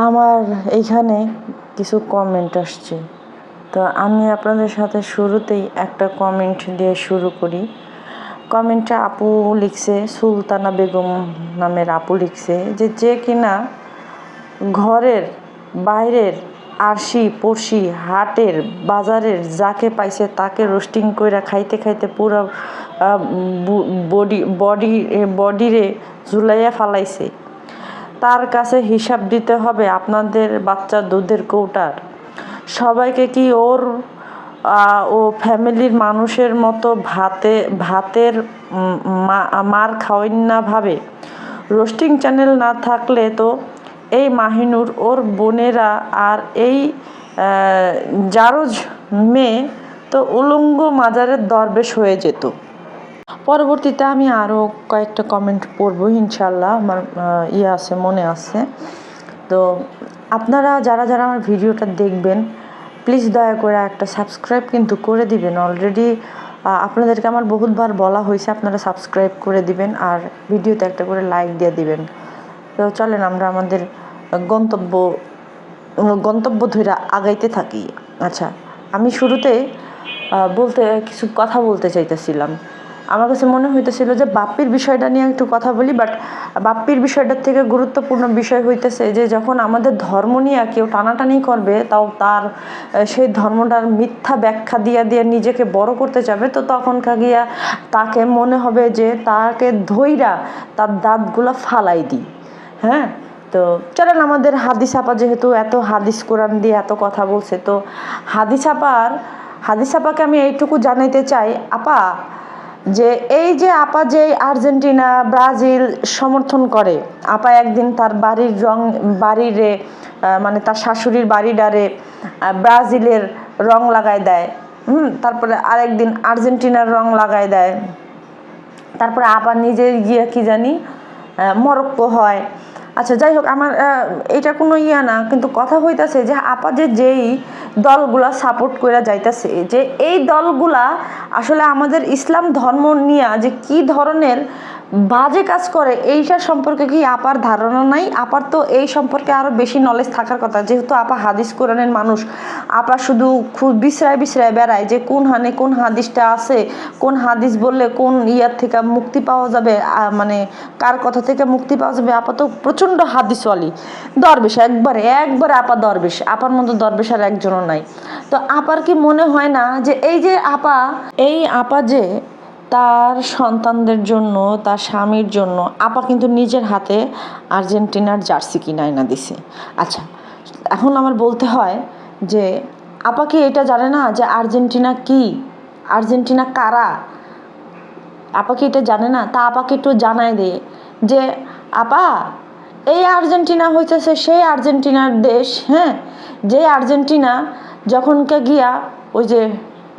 আমার এইখানে কিছু কমেন্ট আসছে, তো আমি আপনাদের সাথে শুরুতেই একটা কমেন্ট দিয়ে শুরু করি। কমেন্টটা আপু লিখছে, সুলতানা বেগম নামের আপু লিখছে যে কিনা ঘরের বাইরের আরশি পড়শি হাটের বাজারের যাকে পাইছে তাকে রোস্টিং কইরা খাইতে খাইতে পুরো বডিরে ঝুলাইয়া ফালাইছে। তার কাছে হিসাব দিতে হবে আপনাদের বাচ্চা দুধের কৌটার। সবাইকে কি ও ফ্যামিলির মানুষের মতো ভাতের মার খাওয়াইন না ভাবে? রোস্টিং চ্যানেল না থাকলে তো এই মাহিনুর ওর বোনেরা আর এই জারজ মেয়ে তো উলঙ্গ মাজারের দরবেশ হয়ে যেত। পরবর্তীতে আমি আরও কয়েকটা কমেন্ট পড়বো ইনশাল্লাহ, আমার আছে, মনে আছে। তো আপনারা যারা যারা আমার ভিডিওটা দেখবেন প্লিজ দয়া করে একটা সাবস্ক্রাইব কিন্তু করে দিবেন। অলরেডি আপনাদেরকে আমার বহুতবার বলা হয়েছে আপনারা সাবস্ক্রাইব করে দিবেন আর ভিডিওতে একটা করে লাইক দিয়ে দিবেন। তো চলেন আমরা আমাদের গন্তব্য ধরে আগাইতে থাকি। আচ্ছা, আমি শুরুতে কিছু কথা বলতে চাইতেছিলাম। আমার কাছে মনে হইতেছিল যে বাপ্পির বিষয়টা নিয়ে একটু কথা বলি, বাট বাপ্পির বিষয়টার থেকে গুরুত্বপূর্ণ বিষয় হইতেছে যে যখন আমাদের ধর্ম নিয়ে কেউ টানাটানি করবে, তাও তার সেই ধর্মটার মিথ্যা ব্যাখ্যা দিয়ে নিজেকে বড় করতে যাবে, তো তখন গিয়া তাকে মনে হবে যে তাকে ধইরা তার দাঁতগুলো ফালাই দিই। হ্যাঁ, তো চলেন আমাদের হাদিস আপা যেহেতু এত হাদিস কোরআন দিয়ে এত কথা বলছে, তো হাদিস আপাকে আমি এইটুকু জানাইতে চাই, আপা যে এই যে আপা যে আর্জেন্টিনা ব্রাজিল সমর্থন করে, আপা একদিন তার বাড়িরে মানে তার শাশুড়ির বাড়িটারে ব্রাজিলের রং লাগাই দেয়, তারপরে আরেকদিন আর্জেন্টিনার রং লাগাই দেয়, তারপরে আপা নিজে গিয়ে কি জানি মরক্কো হয়। আচ্ছা, যাই হোক, আমার এটা কোনো না, কিন্তু কথা হইতাছে যে আপা যেই দলগুলা সাপোর্ট করে যাইতেছে, যে এই দলগুলা আসলে আমাদের ইসলাম ধর্ম নিয়ে যে কি ধরনের বাজে কাজ করে এইটার সম্পর্কে কি আপার ধারণা নাই? আপার তো এই সম্পর্কে আরও বেশি নলেজ থাকার কথা, যেহেতু আপা হাদিস কোরআনের মানুষ। আপা শুধু খুব বিশ্রায় বেড়ায় যে কোন হাদিসটা আছে, কোন হাদিস বললে কোন ইয়ার থেকে মুক্তি পাওয়া যাবে, মানে কার কথা থেকে মুক্তি পাওয়া যাবে। আপা তো প্রচণ্ড হাদিসওয়ালি দরবেশ, একবারে আপা দরবেশ, আপার মতো দরবেশ আর একজনও নাই। তো আপার কি মনে হয় না যে এই যে আপা যে তার সন্তানদের জন্য, তার স্বামীর জন্য আপা কিন্তু নিজের হাতে আর্জেন্টিনার জার্সি কিনে এনে দিছে। আচ্ছা, এখন আমার বলতে হয় যে আপা কি এটা জানে না যে আর্জেন্টিনা কি, আর্জেন্টিনা কারা? আপা কি এটা জানে না? তা আপাকে একটু জানাই দে যে আপা এই আর্জেন্টিনা হইতেছে সেই আর্জেন্টিনার দেশ, হ্যাঁ, যে আর্জেন্টিনা যখনকে গিয়া ওই যে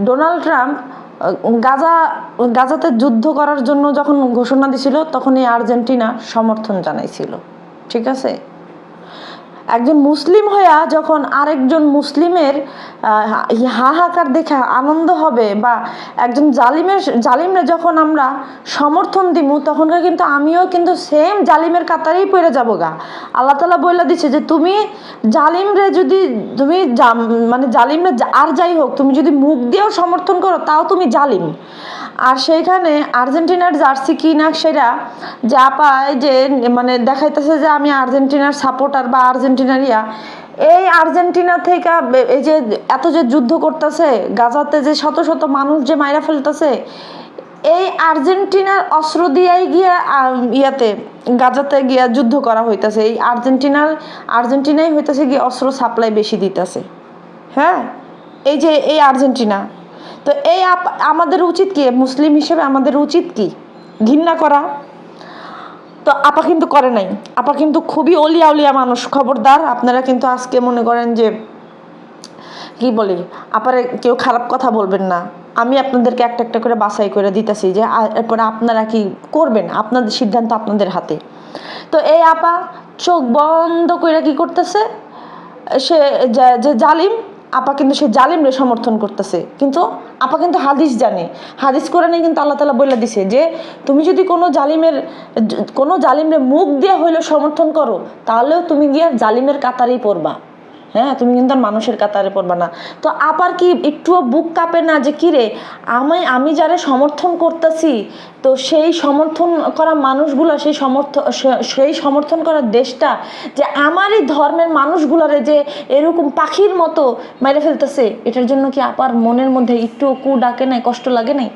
ডোনাল্ড ট্রাম্প গাজাতে যুদ্ধ করার জন্য যখন ঘোষণা দিছিল, তখন এই আর্জেন্টিনা সমর্থন জানাইছিল। ঠিক আছে, একজন মুসলিম হইয়া যখন আরেকজন মুসলিমের হাহাকার দেখে আনন্দ হবে, বা একজন জালিমে যখন আমরা সমর্থন দিব, তখনকার কিন্তু আমিও কিন্তু সেম জালিমের কাতারেই পড়ে যাবো গা। আল্লাহ তাআলা বলে দিচ্ছে যে তুমি জালিমরে যদি তুমি মানে জালিমরে আর যাই হোক তুমি যদি মুখ দিয়েও সমর্থন করো, তাও তুমি জালিম। আর সেইখানে আর্জেন্টিনার জার্সি কিনা সেরা যে আপায় যে মানে দেখাইতেছে যে আমি আর্জেন্টিনার সাপোর্টার বা আর্জেন্টিনার এই আর্জেন্টিনা থেকে এই যে এত যে যুদ্ধ করতেছে গাজাতে, যে শত শত মানুষ যে মাইরা ফেলতেছে, এই আর্জেন্টিনার অস্ত্র দিয়েই গিয়ে গাজাতে গিয়া যুদ্ধ করা হইতেছে। এই আর্জেন্টিনাই হইতেছে গিয়ে অস্ত্র সাপ্লাই বেশি দিতেছে। হ্যাঁ, এই যে এই আর্জেন্টিনা, তো এই আমাদের উচিত কি, মুসলিম হিসেবে আমাদের উচিত কি? ঘৃণা করা? তো আপা কিন্তু করে নাই। আপা কিন্তু খুবই অলিয়া মানুষ। খবরদার, আপনারা কিন্তু আজকে মনে করেন যে কি বলি, আপারে কেউ খারাপ কথা বলবেন না। আমি আপনাদেরকে একটা একটা করে বাছাই করে দিতেছি যে এরপরে আপনারা কি করবেন, আপনাদের সিদ্ধান্ত আপনাদের হাতে। তো এই আপা চোখ বন্ধ করে কি করতেছে, সে যে জালিম আপা কিন্তু সে জালিমরে সমর্থন করতেছে, কিন্তু আপা কিন্তু হাদিস জানে, হাদিস কোরআনে কিন্তু আল্লাহ তাআলা বলে দিছে যে তুমি যদি কোনো জালিমরে মুখ দিয়ে হইলেও সমর্থন করো, তাহলেও তুমি গিয়ে জালিমের কাতারেই পড়বা। হ্যাঁ, তুমি কিন্তু আর মানুষের কাতারে পড়বা না। তো আপার কি একটুও বুক কাঁপে না যে কিরে আমি যারা সমর্থন করতেছি, তো সেই সমর্থন করা মানুষগুলো, সেই সমর্থন করা দেশটা যে আমারই ধর্মের মানুষগুলোরে যে এরকম পাখির মতো মেরে ফেলতেছে, এটার জন্য কি আপার মনের মধ্যে একটু কু ডাকে নাই, কষ্ট লাগে নাই?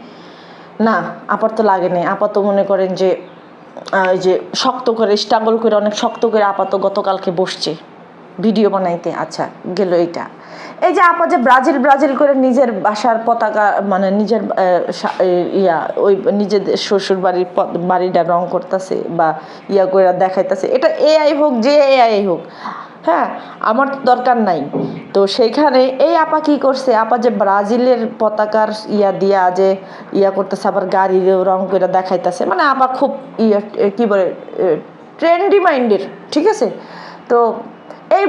না, আপার তো লাগে নাই। আপা তো মনে করেন যে যে শক্ত করে স্ট্রাগল করে, অনেক শক্ত করে আপা তো গতকালকে বসছে ভিডিও বানাইতে। আচ্ছা, গেল এইটা। এই যে আপা যে ব্রাজিল করে নিজের বাসার পতাকা, মানে নিজের ওই নিজের শ্বশুর বাড়িটা রং করতেছে বা করে দেখাইতেছে, এটা এআই হোক, যে এআই হোক, হ্যাঁ, আমার দরকার নাই। তো সেইখানে এই আপা কি করছে, আপা যে ব্রাজিলের পতাকার দিয়া যে করতেছে, আবার গাড়িরও রং করে দেখাইতেছে, মানে আপা খুব কি বলে ট্রেন্ডি মাইন্ডের, ঠিক আছে। তো এই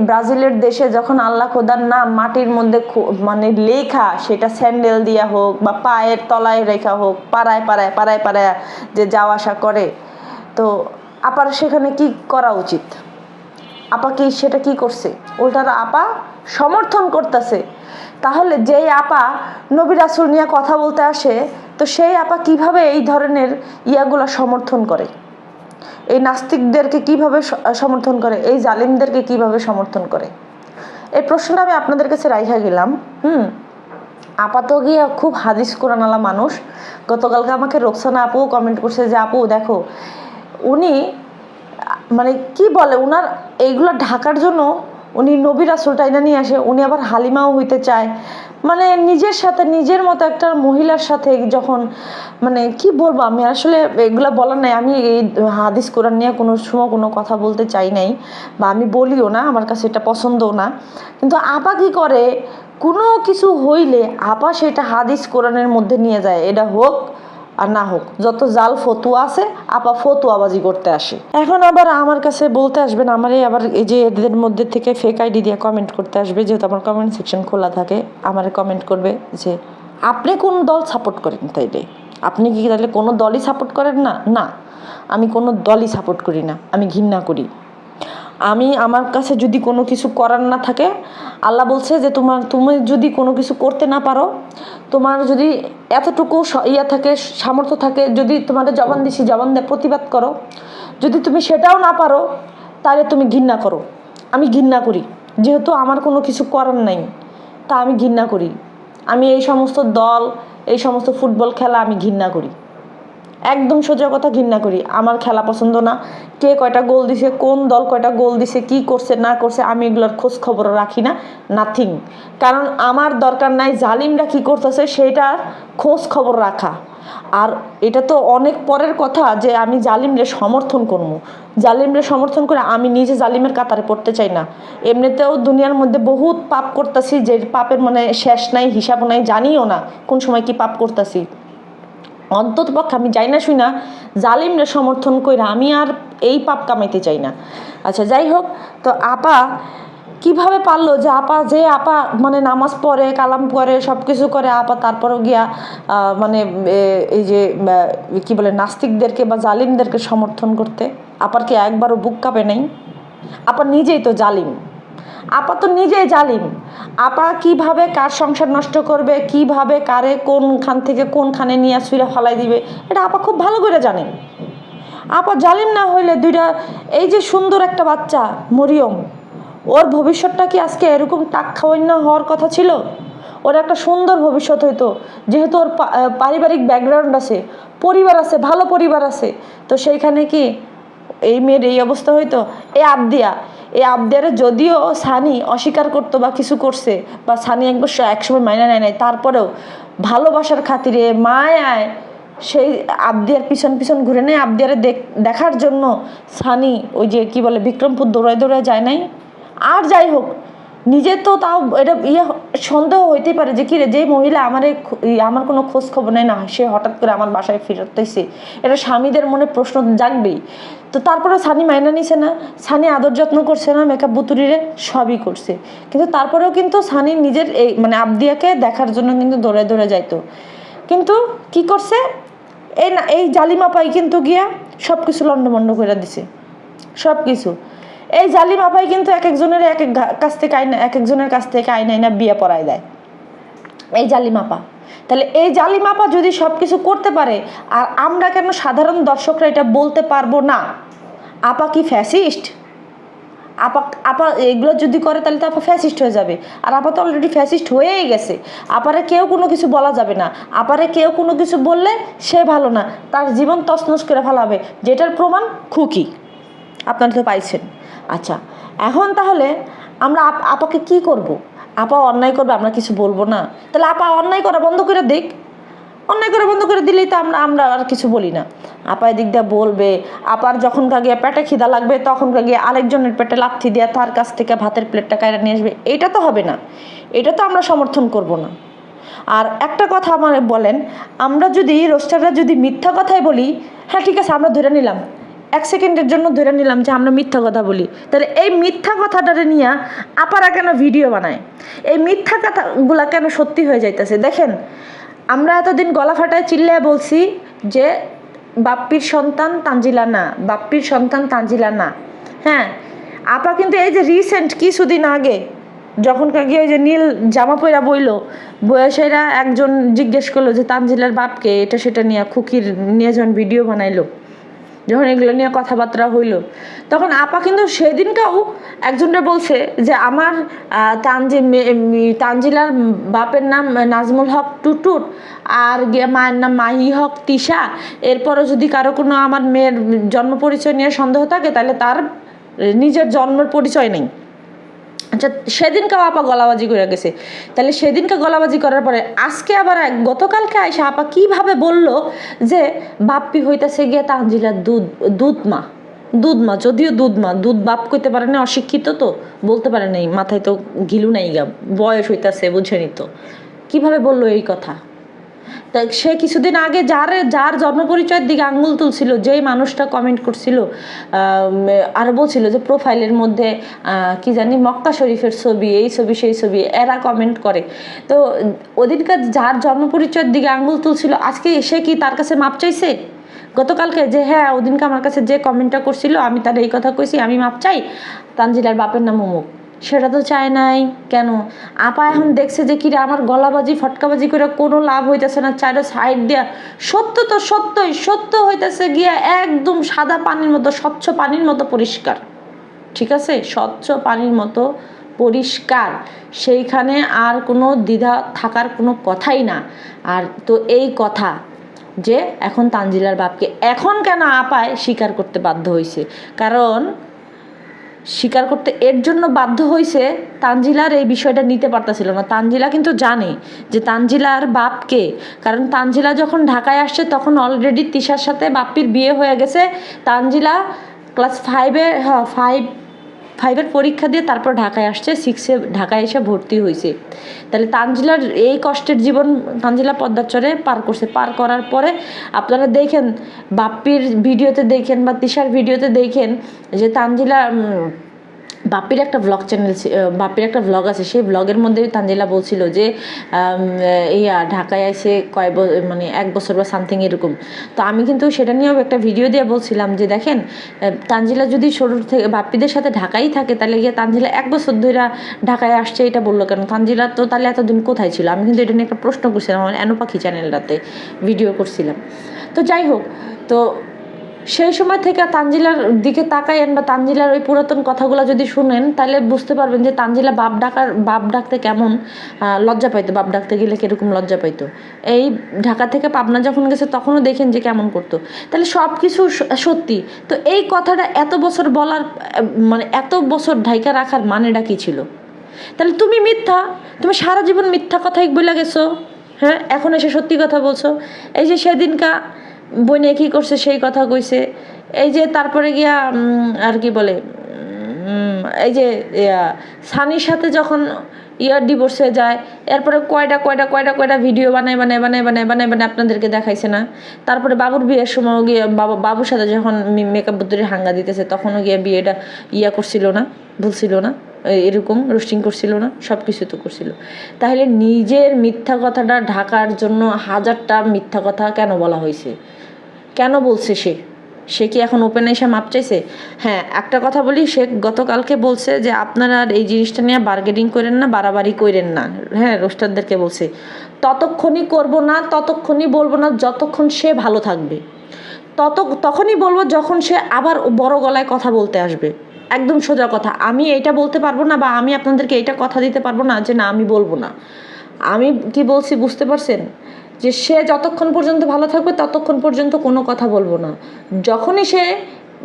ব্রাজিলের দেশে যখন আল্লাহ খোদার নাম মাটির মধ্যে মানে লেখা, সেটা স্যান্ডেল দিয়া হোক বা পায়ের তলায় রেখা হোক, পাড়ায় যে যাওয়া আসা করে, তো আপার সেখানে কি করা উচিত? আপা কি সেটা কি করছে? উল্টারা আপা সমর্থন করতেছে। তাহলে যেই আপা নবী রাসূল নিয়ে কথা বলতে আসে, তো সেই আপা কিভাবে এই ধরনের ইয়াগুলা সমর্থন করে? এই নাস্তিকদেরকে কিভাবে সমর্থন করে? এই জালিমদেরকে কিভাবে সমর্থন করে? এই প্রশ্নটা আমি আপনাদের কাছে রাইখা গেলাম। আপাত গিয়ে খুব হাদিস কোরআনওয়ালা মানুষ। গতকালকে আমাকে রোকসানা আপুও কমেন্ট করছে যে আপু দেখো, উনি মানে কি বলে, উনার এইগুলো ঢাকার জন্য উনি নবী রাসূল টাইনা নিয়ে আসে, উনি আবার হালিমাও হইতে চায়। মানে নিজের সাথে, নিজের মতো একটা মহিলার সাথে যখন, মানে কি বলবো, আমি আসলে এগুলো বলার নাই। আমি এই হাদিস কোরআন নিয়ে কোনো সময় কোনো কথা বলতে চাই নাই, বা আমি বলিও না, আমার কাছে এটা পছন্দও না। কিন্তু আপা কি করে, কোনো কিছু হইলে আপা সেটা হাদিস কোরআনের মধ্যে নিয়ে যায়। এটা হোক আর না হোক, যত জাল ফতুয়া আছে আপা ফতুয়াবাজি করতে আসে। এখন আবার আমার কাছে বলতে আসবেন, আমারই আবার এই যে এদের মধ্যে থেকে ফেক আইডি দিয়ে কমেন্ট করতে আসবে, যেহেতু আমার কমেন্ট সেকশন খোলা থাকে, আমারে কমেন্ট করবে যে আপনি কোন দল সাপোর্ট করেন। তাইলে আপনি কি তাহলে কোনো দলই সাপোর্ট করেন না? না, আমি কোনো দলই সাপোর্ট করি না, আমি ঘৃণা করি। আমার কাছে যদি কোনো কিছু করার না থাকে, আল্লাহ বলছে যে তুমি যদি কোনো কিছু করতে না পারো, তোমার যদি এতটুকু থাকে, সামর্থ্য থাকে, যদি তোমাদের জবান দিছি জবান দিয়ে প্রতিবাদ করো, যদি তুমি সেটাও না পারো, তাহলে তুমি ঘৃণা করো। আমি ঘৃণা করি, যেহেতু আমার কোনো কিছু করার নাই, তা আমি ঘৃণা করি। আমি এই সমস্ত দল, এই সমস্ত ফুটবল খেলা আমি ঘৃণা করি, একদম সোজা কথা, ঘৃণা করি। আমার খেলা পছন্দ না। কে কয়টা গোল দিছে, কোন দল কয়টা গোল দিছে, কি করছে না করছে, আমি এগুলোর খোঁজ খবর রাখি না, নাথিং। কারণ আমার দরকার নাই জালিমরা কি করতেছে সেটার খোঁজ খবর রাখা। আর এটা তো অনেক পরের কথা যে আমি জালিমরে সমর্থন করবো। জালিমরে সমর্থন করে আমি নিজে জালিমের কাতারে পড়তে চাই না। এমনিতেও দুনিয়ার মধ্যে বহুত পাপ করতেছি, যে পাপের মানে শেষ নাই, হিসাবও নাই, জানিও না কোন সময় কি পাপ করতেছি। অন্তত পক্ষে আমি যাই না শুই না জালিমরে সমর্থন কইরা আমি আর এই পাপ কামাইতে চাই না। আচ্ছা, যাই হোক, তো আপা কিভাবে পারলো যে আপা মানে নামাজ পড়ে, কালাম করে, সব কিছু করে, আপা তারপরও গিয়া মানে এই যে কি বলে নাস্তিকদেরকে বা জালিমদেরকে সমর্থন করতে? আপার কি একবারও বুক কাঁপে নাই? আপা নিজেই তো জালিম, আপা তো নিজেই জালিম। আপা কিভাবে কার সংসার নষ্ট করবে, কিভাবে কারে কোনখান থেকে কোনখানে নিয়ে ছুঁড়ে ফলাই দিবে, এটা আপা খুব ভালো করে জানেন। আপা জালিম না হইলে এই যে সুন্দর একটা বাচ্চা মরিয়ম, ওর ভবিষ্যৎটা কি আজকে এরকম টাক খাওয়ান্য হওয়ার কথা ছিল? ওর একটা সুন্দর ভবিষ্যৎ হইতো, যেহেতু ওর পারিবারিক ব্যাকগ্রাউন্ড আছে, পরিবার আছে, ভালো পরিবার আছে। তো সেইখানে কি এই মেয়ের এই অবস্থা হইতো? এই আবদিয়ারে যদিও সানি অস্বীকার করতো বা কিছু করছে, বা সানি একসময় মাইনা নেয় নাই, তারপরেও ভালোবাসার খাতিরে মায়ায় সেই আবদিয়ার পিছন ঘুরে নেয়, আবদিয়ারে দেখার জন্য সানি ওই যে কি বলে বিক্রমপুর দৌড়ায় যায় নাই। আর যাই হোক, নিজে তো তাও এটা সন্দেহ হইতেই পারে যে কিরে যে মহিলা আমার কোনো খোঁজ খবর নেয় না, সে হঠাৎ করে আমার বাসায় ফিরতেছে, এটা স্বামীদের মনে প্রশ্ন জাগবেই। তো তারপরে সানি মাইনা নিছে না, সানি আদর যত্ন করছে না, মেকআপ বুতুরিরে সবই করছে, কিন্তু তারপরেও কিন্তু সানি নিজের এই মানে আবদিয়াকে দেখার জন্য কিন্তু দৌড়ে দৌড়ে যাইতো। কিন্তু কি করছে এই জালিমা পাই কিন্তু গিয়া সব কিছু লন্ডমন্ড করে দিছে, সব কিছু। এই জালিম আপাই কিন্তু এক একজনের এক একজনের কাছ থেকে আইন আইনা বিয়ে পড়ায় দেয় এই জালিম আপা। তাহলে এই জালিম আপা যদি সব কিছু করতে পারে, আর আমরা কেন সাধারণ দর্শকরা এটা বলতে পারবো না? আপা কি ফ্যাসিস্ট? আপা এগুলো যদি করে তাহলে তো আপা ফ্যাসিস্ট হয়ে যাবে, আর আপা তো অলরেডি ফ্যাসিস্ট হয়েই গেছে। আপারে কেউ কোনো কিছু বলা যাবে না, আপারে কেউ কোনো কিছু বললে সে ভালো না, তার জীবন তছনছ করে ফেলাবে, যেটার প্রমাণ খুকি আপনারা তো পাইছেন। আচ্ছা, এখন তাহলে আমরা আপাকে কি করব? আপা অন্যায় করবে, আমরা কিছু বলবো না? তাহলে আপা অন্যায় করা বন্ধ করে দিক, অন্যায় করে বন্ধ করে দিলেই তো আমরা আর কিছু বলি না। আপা এদিক দিয়ে বলবে, আপার যখন গিয়ে পেটে খিদা লাগবে তখন গিয়ে আরেকজনের পেটে লাথি দিয়ে তার কাছ থেকে ভাতের প্লেটটা কায়রা নিয়ে আসবে, এটা তো হবে না, এটা তো আমরা সমর্থন করব না। আর একটা কথা আমার বলেন, আমরা যদি রোস্টাররা যদি মিথ্যা কথাই বলি, হ্যাঁ ঠিক আছে আমরা ধরে নিলাম, 1 সেকেন্ডের জন্য ধরে নিলাম যে আমরা মিথ্যা কথা বলি, তাহলে এই মিথ্যা কথাটারে নিয়ে আপারা কেন ভিডিও বানায়? এই মিথ্যা কথাগুলা কেন সত্যি হয়ে যাইতেছে? দেখেন, আমরা এতদিন গলা ফাটায় চিল্লায় বলছি যে বাপ্পির সন্তান তানজিলা না, বাপ্পির সন্তান তানজিলা না। হ্যাঁ, আপা কিন্তু এই যে রিসেন্ট কিছুদিন আগে যখন গিয়ে ওই যে নীল জামা পইরা বইল, বয়সেরা একজন জিজ্ঞেস করলো যে তানজিলার বাপকে, এটা সেটা নিয়ে খুকির নিয়ে যখন ভিডিও বানাইলো, যখন এগুলো নিয়ে কথাবার্তা হইল, তখন আপা কিন্তু সেদিনকাও একজনটা বলছে যে আমার তানজিলার বাপের নাম নাজমুল হক টুটুট, আর মায়ের নাম মাহি হক তিশা, এরপরও যদি কারো কোনো আমার মেয়ের জন্ম পরিচয় নিয়ে সন্দেহ থাকে তাহলে তার নিজের জন্মের পরিচয় নেই। আচ্ছা, সেদিনকেও আপা গলাবাজি করে গেছে, তাহলে সেদিনকে গলাবাজি করার পরে আজকে আবার গতকালকে আইসা আপা কিভাবে বলল যে বাপ্পি হইতেছে গিয়ে তানজিলার দুধ মা, যদিও দুধ বাপ কইতে পারে না, অশিক্ষিত তো বলতে পারে নাই, মাথায় তো ঘিলু নাই গা, বয়স হইতেছে বুঝেনি তো, কিভাবে বললো এই কথা? তা সে কিছুদিন আগে যার জন্ম পরিচয়ের দিকে আঙ্গুল তুলছিল, যেই মানুষটা কমেন্ট করছিল আর বলছিল যে প্রোফাইলের মধ্যে কি জানি মক্কা শরীফের ছবি, এই ছবি সেই ছবি, এরা কমেন্ট করে, তো ওদিনকার যার জন্ম পরিচয়ের দিকে আঙ্গুল তুলছিল আজকে এসে কি তার কাছে মাপ চাইছে? গতকালকে যে হ্যাঁ ওদিনকে আমার কাছে যে কমেন্টটা করছিল আমি তার এই কথা কইছি, আমি মাপ চাই, তানজিলার বাপের নাম অমুক, সেটা তো চায় নাই কেন? আপা এখন দেখছে যে কিরে আমার গলাবাজি ফটকাবাজি করে কোনো লাভ হইতেছে না, চারো সাইড দিয়া সত্য তো সত্য হইতেছে গিয়া একদম সাদা পানির মতো, স্বচ্ছ পানির মতো পরিষ্কার, ঠিক আছে, স্বচ্ছ পানির মতো পরিষ্কার, সেইখানে আর কোনো দ্বিধা থাকার কোনো কথাই না। আর তো এই কথা যে এখন তানজিলার বাপকে এখন কেন আপায় স্বীকার করতে বাধ্য হয়েছে, কারণ স্বীকার করতে এর জন্য বাধ্য হয়েছে, তানজিলার এই বিষয়টা নিতে পারতেছিল না। তানজিলা কিন্তু জানে যে তানজিলার বাপকে, কারণ তানজিলা যখন ঢাকায় আসছে তখন অলরেডি তিশার সাথে বাপ্পির বিয়ে হয়ে গেছে। তানজিলা ক্লাস 5-এর পরীক্ষা দিয়ে তারপর ঢাকায় আসছে, 6-এ ঢাকায় এসে ভর্তি হয়েছে। তাহলে তানজিলার এই কষ্টের জীবন তানজিলা পদ্মার চরে পার করছে, পার করার পরে আপনারা দেখেন বাপ্পির ভিডিওতে দেখেন বা তিশার ভিডিওতে দেখেন যে তানজিলা বাপ্পির একটা ব্লগ চ্যানেল, বাপ্পির একটা ব্লগ আছে, সেই ব্লগের মধ্যে তানজিলা বলছিল যে ঢাকায় এসে মানে 1 বছর বা সামথিং এরকম। তো আমি কিন্তু সেটা নিয়েও একটা ভিডিও দিয়ে বলছিলাম যে দেখেন তানজিলা যদি শুরুর থেকে বাপ্পিদের সাথে ঢাকাই থাকে তাহলে গিয়ে তানজিলা 1 বছর ধরে ঢাকায় আসছে, এটা বললো কেন? তানজিলা তো তাহলে এতদিন কোথায় ছিল? আমি কিন্তু এটা নিয়ে একটা প্রশ্ন করছিলাম, আমার এনো পাখি চ্যানেলটাতে ভিডিও করছিলাম। তো যাই হোক, তো সেই সময় থেকে তানজিলার দিকে তাকাইয়েন বা তানজিলার ওই পুরাতন কথাগুলো যদি শুনেন তাহলে বুঝতে পারবেন যে তানজিলা বাপ ডাকতে কেমন লজ্জা পাইতো, বাপ ডাকতে গেলে কীরকম লজ্জা পাইতো। এই ঢাকা থেকে পাবনা যখন গেছে তখনও দেখেন যে কেমন করতো। তাহলে সব কিছু সত্যি, তো এই কথাটা এত বছর বলার মানে এত বছর ঢাইকা রাখার মানেটা কী ছিল? তাহলে তুমি সারা জীবন মিথ্যা কথাই বলে গেছো, হ্যাঁ এখন এসে সত্যি কথা বলছো। এই যে সেদিনকা বইনে কী করছে সেই কথা কইছে, এই যে তারপরে গিয়া আর কি বলে এই যে সানির সাথে যখন ডিভোর্স হয়ে যায়, এরপরে কয়টা ভিডিও বানায় আপনাদেরকে দেখাইছে না। তারপরে বাবুর বিয়ের সময় গিয়ে বাবুর সাথে যখন মেকআপ বুদ্ধুরি হাঙ্গা দিতেছে, তখনও গিয়ে বিয়েটা করছিল না, ভুলছিল না, এরকম রোস্টিং করছিল না, সব কিছু তো করছিল। তাহলে নিজের মিথ্যা কথাটা ঢাকার জন্য হাজারটা মিথ্যা কথা কেন বলা হয়েছে, কেন বলছে সে কি এখন ওপেন এসে মাপ চাইছে? হ্যাঁ, একটা কথা বলি, সে গতকালকে বলছে যে আপনারা এই জিনিসটা নিয়ে বার্গেনিং করেন না, বাড়াবাড়ি করেন না। হ্যাঁ, রোস্টারদেরকে বলছে ততক্ষণই করব না, ততক্ষণই বলবো না যতক্ষণ সে ভালো থাকবে। তখনই বলবো যখন সে আবার বড় গলায় কথা বলতে আসবে। একদম সোজা কথা। আমি এইটা বলতে পারবো না, বা আমি আপনাদেরকে এইটা কথা দিতে পারবো না যে না আমি বলবো না। আমি কি বলছি বুঝতে পারছেন? যে সে যতক্ষণ পর্যন্ত ভালো থাকবে ততক্ষণ পর্যন্ত কোনো কথা বলবো না। যখনই সে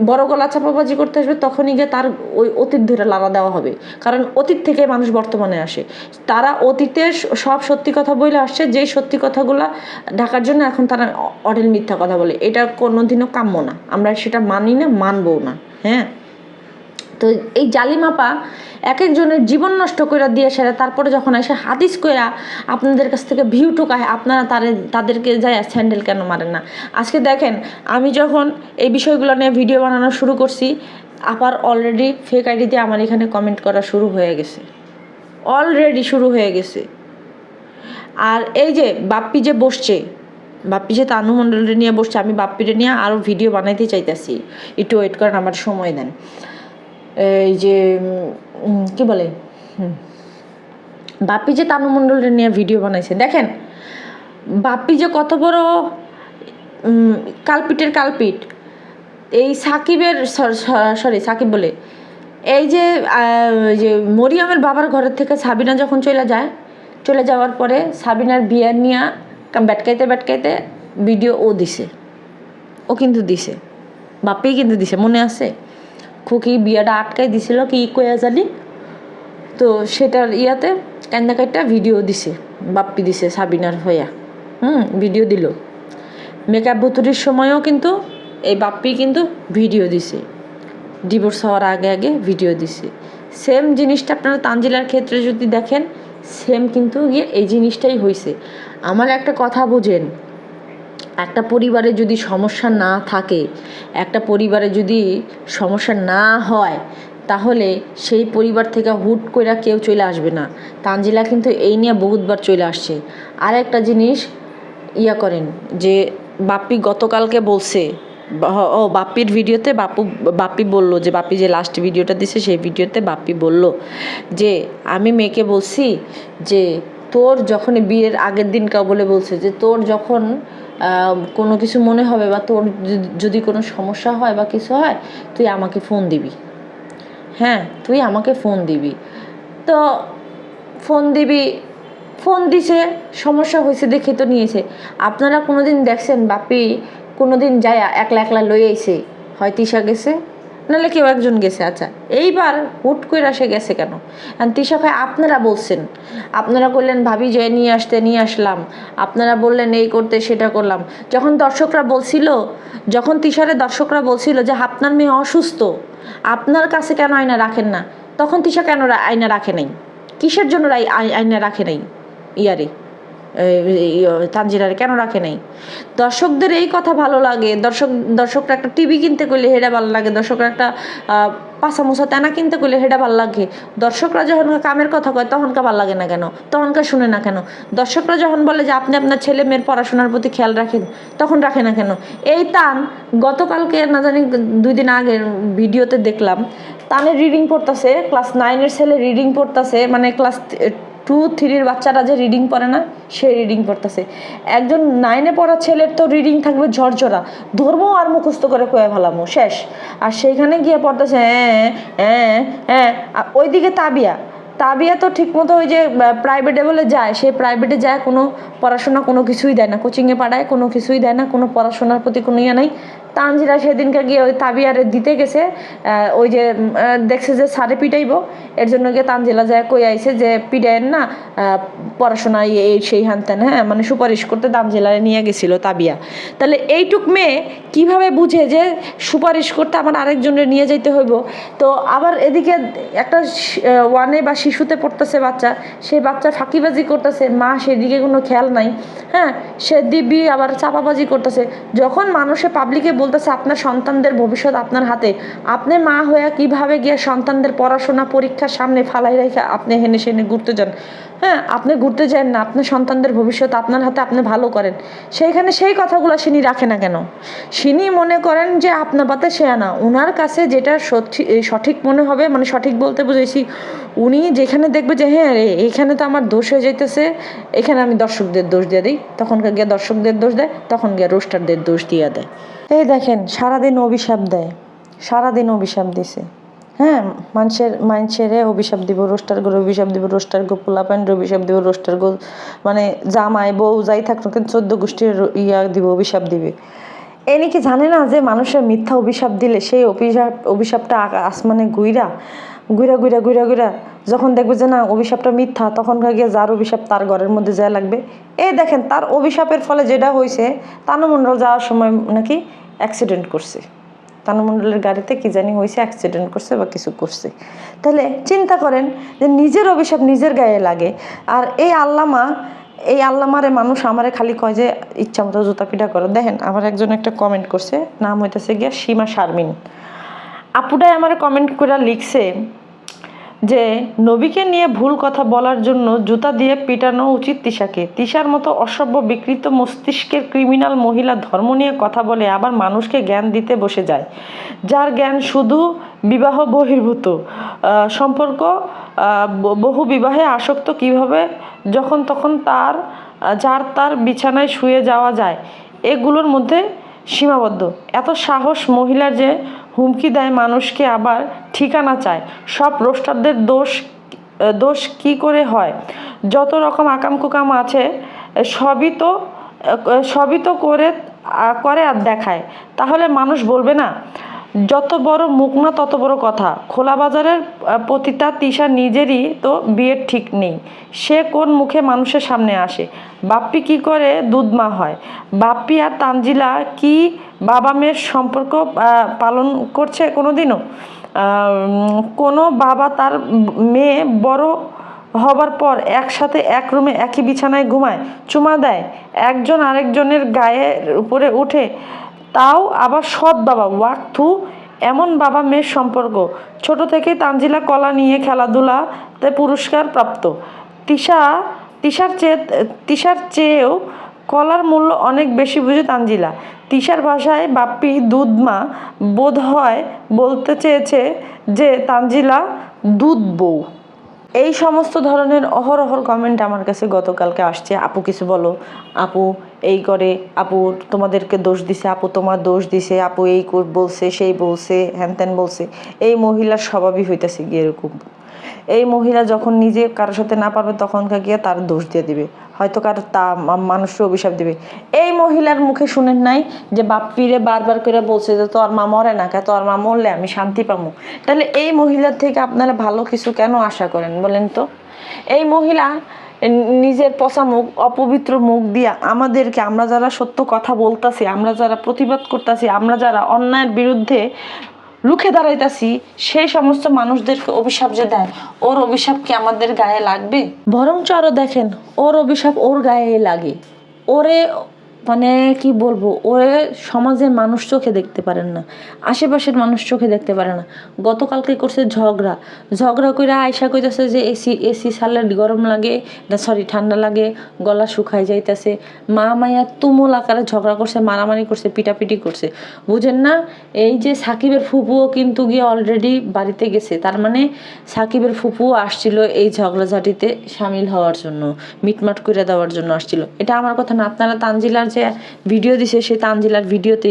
বড় গলা চাপাবাজি করতে আসবে, তখনই গিয়ে তার ওই অতীত ধরে লাড়া দেওয়া হবে। কারণ অতীত থেকে মানুষ বর্তমানে আসে। তারা অতীতে সব সত্যি কথা বলে আসছে, যেই সত্যি কথাগুলো ঢাকার জন্য এখন তারা অঢেল মিথ্যা কথা বলে। এটা কোনোদিনও কাম্য না, আমরা সেটা মানি না, মানবও না। হ্যাঁ, তো এই জালিমাপা এক একজনের জীবন নষ্ট করে দিয়ে সেরা, তারপরে যখন এসে হাদিস কইরা আপনাদের কাছ থেকে ভিউ টুকায়, আপনারা তাদেরকে যায় স্যান্ডেল কেন মারেন না? আজকে দেখেন, আমি যখন এই বিষয়গুলো নিয়ে ভিডিও বানানো শুরু করছি, আবার অলরেডি ফেক আইডিতে আমার এখানে কমেন্ট করা শুরু হয়ে গেছে, অলরেডি শুরু হয়ে গেছে। আর এই যে বাপ্পি যে বসছে, বাপ্পি যে তানু মণ্ডলরে নিয়ে বসছে, আমি বাপ্পিরে নিয়ে আরও ভিডিও বানাইতে চাইতেছি, একটু ওয়েট করেন, আমার সময় দেন। এই যে কি বলে, বাপ্পি যে তানু মণ্ডলের নিয়ে ভিডিও বানাইছে, দেখেন বাপ্পি যে কত বড় কালপিটের কালপিট। এই সাকিবের সাকিব বলে, এই যে মরিয়মের বাবার ঘরের থেকে সাবিনা যখন চলে যাওয়ার পরে সাবিনার বিয়ে নিয়ে ব্যাটকাইতে ভিডিও ও কিন্তু দিছে, বাপ্পি কিন্তু দিছে, মনে আছে? খুকি বিয়াটা আটকাই দিছিল কি কয়া জানি, তো সেটার কান্দা ভিডিও দিছে, বাপ্পি দিছে সাবিনার হইয়া, ভিডিও দিল। মেকআপ ভুতুরির সময়ও কিন্তু এই বাপ্পি কিন্তু ভিডিও দিছে, ডিভোর্স হওয়ার আগে ভিডিও দিছে। সেম জিনিসটা আপনারা তানজিলার ক্ষেত্রে যদি দেখেন, সেম কিন্তু এই জিনিসটাই হয়েছে। আমার একটা কথা বুঝেন, একটা পরিবারে যদি সমস্যা না থাকে, একটা পরিবারে যদি সমস্যা না হয়, তাহলে সেই পরিবার থেকে হুট করে কেউ চলে আসবে না। তানজিলা কিন্তু এই নিয়ে বহুতবার চলে আসছে। আর একটা জিনিস করেন, যে বাপ্পি গতকালকে বলছে, বাপ্পির ভিডিওতে বাপ্পি বললো, যে বাপ্পি যে লাস্ট ভিডিওটা দিছে সেই ভিডিওতে বাপ্পি বলল যে আমি মেয়েকে বলছি যে তোর যখন বিয়ের আগের দিন বলে বলছে যে তোর যখন কোনো কিছু মনে হবে বা তোর যদি কোনো সমস্যা হয় বা কিছু হয়, তুই আমাকে ফোন দিবি। হ্যাঁ, তুই আমাকে ফোন দিবি। তো ফোন দিছে, সমস্যা হয়েছে দেখে তো নিয়েছে। আপনারা কোনোদিন দেখছেন বাপ্পি কোনোদিন যায় একলা লই আইছে? হয় তিশা গেছে, নাহলে কেউ একজন গেছে। আচ্ছা, এইবার হুট করে সে গেছে কেন? তিশা ভাই আপনারা বলছেন, আপনারা বললেন ভাবি যে নিয়ে আসলাম, আপনারা বললেন এই করতে সেটা করলাম। যখন তিশারে দর্শকরা বলছিল যে আপনার মেয়ে অসুস্থ, আপনার কাছে কেন আয়না রাখেন না, তখন তিশা কেন আয়না রাখে নাই? কিসের জন্য আয়না রাখে নাই? তানজিলারে কেন রাখে নাই? দর্শকদের এই কথা ভালো লাগে। দর্শকরা একটা টিভি কিনতে করলে হেডা ভালো লাগে, দর্শকরা একটা পাশা মোছা তেনা কিনতে করলে হেডা ভালো লাগে। দর্শকরা যখন কামের কথা কয় তখনকার ভালো লাগে না কেন, তখনকার শুনে না কেন? দর্শকরা যখন বলে যে আপনি আপনার ছেলে মেয়ের পড়াশোনার প্রতি খেয়াল রাখেন, তখন রাখে না কেন? এই তান গতকালকে না জানি 2 দিন আগের ভিডিওতে দেখলাম, তানের রিডিং পড়তেছে, ক্লাস 9-এর ছেলে রিডিং পড়তেছে, মানে ক্লাস 2-3-র বাচ্চারা যে রিডিং পড়ে না, সে রিডিং পড়তেছে। একজন 9-এ পড়া ছেলের তো রিডিং থাকবে ঝরঝরা, ধরবো আর মুখস্থ করে কয়ে ফেলামো শেষ। আর সেইখানে গিয়ে পড়তেছে ওইদিকে তাবিয়া তো ঠিকমতো ওই যে প্রাইভেটে বলে যায়, সে প্রাইভেটে যায়, কোনো পড়াশোনা কোনো কিছুই দেয় না, কোচিংয়ে পাঠায়, কোনো কিছুই দেয় না, কোনো পড়াশোনার প্রতি কোনো নাই। তানজিলা সেদিনকে গিয়ে ওই তাবিয়ারে দিতে গেছে, ওই যে দেখছে যে সারে পিটাইব, এর জন্য গিয়ে তানজিলা যায় কই আইছে যে পিটাইন না, পড়াশোনায় এই সেই হানতেন, হ্যাঁ মানে সুপারিশ করতে তানজিলারে নিয়ে গেছিল তাবিয়া। তাহলে এইটুক মেয়ে কিভাবে বুঝে যে সুপারিশ করতে আমার আরেকজনের নিয়ে যাইতে হইব? তো আবার এদিকে একটা ওয়ানে বা শিশুতে পড়তেছে বাচ্চা, সেই বাচ্চা ফাঁকিবাজি করতেছে, মা সেদিকে কোনো খেয়াল নাই, হ্যাঁ সে দিব্যি আবার চাপাবাজি করতেছে। যখন মানুষে পাবলিকে বলতেছে আপনার সন্তানদের ভবিষ্যৎ আপনার হাতে, আপনি মা হয়ে কিভাবে গিয়ে সন্তানদের পড়াশোনা পরীক্ষার সামনে ফালাই রেখে আপনি হেনে সেনে ঘুরতে যান? হ্যাঁ আপনি ঘুরতে যান না, আপনার সন্তানদের ভবিষ্যৎ আপনার হাতে, আপনি ভালো করেন। সেইখানে সেই কথাগুলো সিনি রাখে না কেন? সিনি মনে করেন যে আপনা পাতে সে আনা, ওনার কাছে যেটা সঠিক মনে হবে, মানে সঠিক বলতে বুঝেছি, উনি যেখানে দেখবে যে হ্যাঁ রে এখানে তো আমার দোষ হয়ে যাইতেছে, এখানে আমি দর্শকদের দোষ দিয়ে দিই, তখনকার গিয়ে দর্শকদের দোষ দেয়, তখন গিয়ে রোস্টারদের দোষ দিয়ে দেয়। এই দেখেন সারাদিন অভিশাপ দেয়, সারাদিন অভিশাপ দিছে, হ্যাঁ মানুষের অভিশাপ দিব, রোস্টার গো অভিশাপ দিব, রোস্টার গো পোলা প্যান্ট অভিশাপ দিব, রোস্টার গো মানে জামাই বউ যাই থাকতো কিন্তু 14 গোষ্ঠীর দিব, অভিশাপ দিবে। এনি কি জানে না যে মানুষের মিথ্যা অভিশাপ দিলে সেই অভিশাপটা আসমানে ঘুইরা ঘুরা ঘুরা ঘুরা ঘুরা যখন দেখবে যে না অভিশাপটা মিথ্যা, তখন গিয়ে যার অভিশাপ তার ঘরের মধ্যে যা লাগবে। এই দেখেন তার অভিশাপের ফলে যেটা হয়েছে, তানু মণ্ডল যাওয়ার সময় নাকি অ্যাক্সিডেন্ট করছে, তানু মণ্ডলের গাড়িতে কি জানি হয়েছে, অ্যাক্সিডেন্ট করছে বা কিছু করছে। তাহলে চিন্তা করেন যে নিজের অভিশাপ নিজের গায়ে লাগে। আর এই আল্লামারে মানুষ আমারে খালি কয় যে ইচ্ছা মতো জুতা পিটা করো। দেখেন আমার একজন একটা কমেন্ট করছে, নাম হইতেছে গিয়া সীমা শারমিন আপুটাই আমার কমেন্ট করে লিখছে যে নবীকে নিয়ে ভুল কথা বলার জন্য জুতা দিয়ে পিটানো উচিত তিশাকে। তিশার মতো অসভ্য বিকৃত মস্তিষ্কের ক্রিমিনাল মহিলা ধর্ম নিয়ে কথা বলে আবার মানুষকে জ্ঞান দিতে বসে যায়, যার জ্ঞান শুধু বিবাহ বহির্ভূত সম্পর্ক, বহু বিবাহে আসক্ত কিভাবে যখন তখন তার বিছানায় শুয়ে যাওয়া যায়, এগুলোর মধ্যে সীমাবদ্ধ। এত সাহস মহিলার যে হুমকি দেয় মানুষকে, আবার ঠিকানা চায়। সব রোস্টারদের দোষ কি করে হয়? যত রকম আকাম কুকাম আছে সবই তো করে আর দেখায়, তাহলে মানুষ বলবে না? যত বড় মুখ না তত বড় কথা। খোলা বাজারের পতিতা তিশা নিজেরই তো বিয়ের ঠিক নেই, সে কোন মুখে মানুষের সামনে আসে? বাপ্পি কি করে দুধমা হয়? বাপ্পি আর তানজিলা কি বাবা মেয়ের সম্পর্ক পালন করছে কোনোদিনও? কোনো বাবা তার মেয়ে বড় হবার পর একসাথে এক রুমে একই বিছানায় ঘুমায়, চুমা দেয়, একজন আরেকজনের গায়ের উপরে উঠে, তাও আবার সৎ বাবা? ওয়াক থু, এমন বাবা মেয়ের সম্পর্ক। ছোট থেকেই তানজিলা কলা নিয়ে খেলাধুলাতে পুরস্কার প্রাপ্ত। তিশার চেয়েও কলার মূল্য অনেক বেশি বুঝে তানজিলা। তিশার ভাষায় বাপ্পি দুধমা বোধ হয় বলতে চেয়েছে যে তানজিলা দুধ বউ। এই সমস্ত ধরনের অহরহর কমেন্ট আমার কাছে গতকালকে আসছে, আপু কিছু বলো, আপু এই করে, আপু তোমাদেরকে দোষ দিছে, আপু তোমার দোষ দিছে, আপু এই বলছে সেই বলছে হ্যান ত্যান বলছে। এই মহিলার স্বভাবই হইতেছে গিয়ে এরকম। এই মহিলা যখন নিজে কারোর সাথে না পারবে তখন গিয়ে তার দোষ দিয়ে দিবে, হয়তো কারো মানুষের অভিশাপ দিবে। এই মহিলার মুখে শুনেন নাই যে বাপ্পিরে বারবার করে বলছে যে তোর মা মরে না, তোর মা মরলে আমি শান্তি পাবো? তাহলে এই মহিলার থেকে আপনারা ভালো কিছু কেন আশা করেন বলেন তো? এই মহিলা নিজের পচা মুখ, অপবিত্র মুখ দিয়া আমাদেরকে, আমরা যারা সত্য কথা বলতাছি, আমরা যারা প্রতিবাদ করতেছি, আমরা যারা অন্যায়ের বিরুদ্ধে রুখে দাঁড়াইতাছি, সেই সমস্ত মানুষদেরকে অভিশাপ যে দেয়, ওর অভিশাপ কি আমাদের গায়ে লাগবে? বরঞ্চ আরো দেখেন ওর অভিশাপ ওর গায়ে লাগে। ওরে মানে কি বলবো, ওরে সমাজের মানুষ চোখে দেখতে পারেন না, আশেপাশের মানুষ চোখে দেখতে পারে না। গতকালকে করছে ঝগড়া করে আয়সা কইতাছে যে এসি ছাড়লে গরম লাগে না, সরি ঠান্ডা লাগে, গলা শুকায় যাইতেছে। মা মাইয়া তুমুল আকারে ঝগড়া করছে, মারামারি করছে, পিটাপিটি করছে। বুঝেন না? এই যে সাকিবের ফুপুও কিন্তু গিয়ে অলরেডি বাড়িতে গেছে, তার মানে সাকিবের ফুপুও আসছিল এই ঝগড়াঝাটিতে সামিল হওয়ার জন্য, মিটমাট করে দেওয়ার জন্য আসছিল। এটা আমার কথা না, আপনারা তানজিলার যে ভিডিও দিছে, সেই তানজিলার ভিডিওতে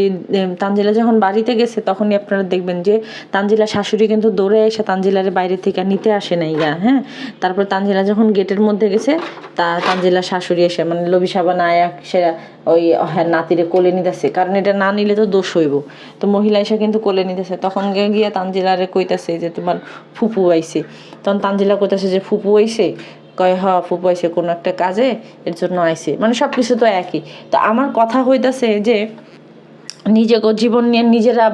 তানজিলা যখন বাড়িতে গেছে তখনই আপনারা দেখবেন যে তানজিলার শাশুড়ি কিন্তু দৌড়ে এসে তানজিলার বাইরে থেকে নিতে আসে নাই গা। হ্যাঁ, তারপর তানজিলা যখন গেটের মধ্যে গেছে তানজিলার শাশুড়ি এসে মানে লবি সাবান আয়া সে ওই হ্যাঁ নাতিরে কোলে নিতেছে, কারণ এটা না নিলে তো দোষ হইব। তো মহিলা এসে কিন্তু কোলে নিতেছে, তখন গিয়ে তানজিলারে কইতাছে যে তোমার ফুপু আইছে। তখন তানজিলা কইতাছে যে ফুপু আইছে, কয় হ ফুপু আইছে কোনো একটা কাজে, এর জন্য আইছে, মানে সব কিছু তো একই। তো আমার কথা হইতাছে যে নিজেকে জীবন নিয়ে নিজেরা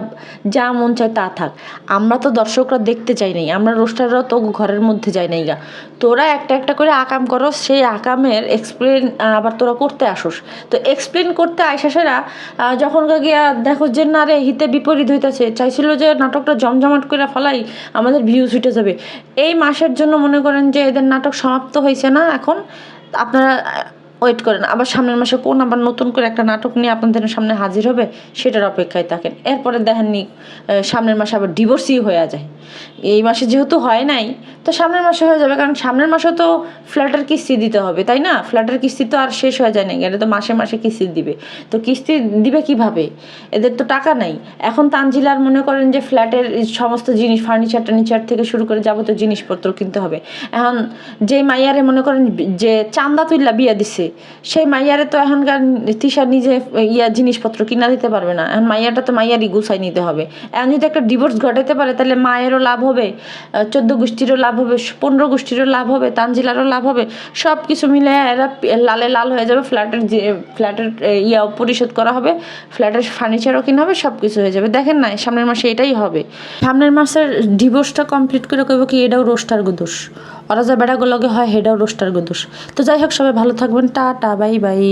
যা মন চায় তা থাক, আমরা তো দর্শকরা দেখতে চাই নাই, আমরা রোস্টাররাও তো ঘরের মধ্যে যাই নাই গা। তোরা একটা একটা করে আকাম করো, সেই আকামের এক্সপ্লেন আবার তোরা করতে আসোস। তো এক্সপ্লেন করতে আইসাসেরা যখন গিয়া দেখো যে না রে হিতে বিপরীত হইতেছে, চাইছিল যে নাটকটা জমজমাট করে ফেলাই, আমাদের ভিউজ উঠে যাবে। এই মাসের জন্য মনে করেন যে এদের নাটক সমাপ্ত হয়েছে না, এখন আপনারা ওয়েট করেন আবার সামনের মাসে কোন আবার নতুন করে একটা নাটক নিয়ে আপনাদের সামনে হাজির হবে, সেটার অপেক্ষায় থাকেন। এরপরে দেখেননি সামনের মাসে আবার ডিভোর্সই হয়ে যায়। এই মাসে যেহেতু হয় নাই, তো সামনের মাসে হয়ে যাবে, কারণ সামনের মাসে তো ফ্ল্যাটের কিস্তি দিতে হবে, তাই না? ফ্ল্যাটের কিস্তি তো আর শেষ হয়ে যায় না, এটা তো মাসে মাসে কিস্তি দিবে। তো কিস্তি দিবে কিভাবে, এদের তো টাকা নাই। এখন তানজিলার মনে করেন যে ফ্ল্যাটের সমস্ত জিনিস ফার্নিচার টার্নিচার থেকে শুরু করে যাবতীয় জিনিসপত্র কিনতে হবে। এখন যে মাইয়ারে মনে করেন যে চান্দা তুল্লা বিয়া দিছে, সেই মাইয়ারে তো এখনকার তিশা নিজে জিনিসপত্র কিনা দিতে পারবে না। এখন মাইয়াটা তো মাইয়ারই গুছাই নিতে হবে। এখন যদি একটা ডিভোর্স ঘটাতে পারে তাহলে মায়েরও লাভ হবে, 14 গোষ্ঠীরও লাভ হবে, 15 গোষ্ঠীরও লাভ হবে, তানজিলারও লাভ হবে। সব কিছু মিলে এরা লালে লাল হয়ে যাবে। ফ্ল্যাটের পরিশোধ করা হবে, ফ্ল্যাটের ফার্নিচারও কিনা হবে, সব কিছু হয়ে যাবে। দেখেন না সামনের মাসে এটাই হবে। সামনের মাসের ডিভোর্সটা কমপ্লিট করে কইব কি এটাও রোস্টার দোষ, ওরা যা বেড়াগুলোকে হয় হেডাও রোস্টার দোষ। তো যাই হোক, সবাই ভালো থাকবেন, টাটা বাই বাই।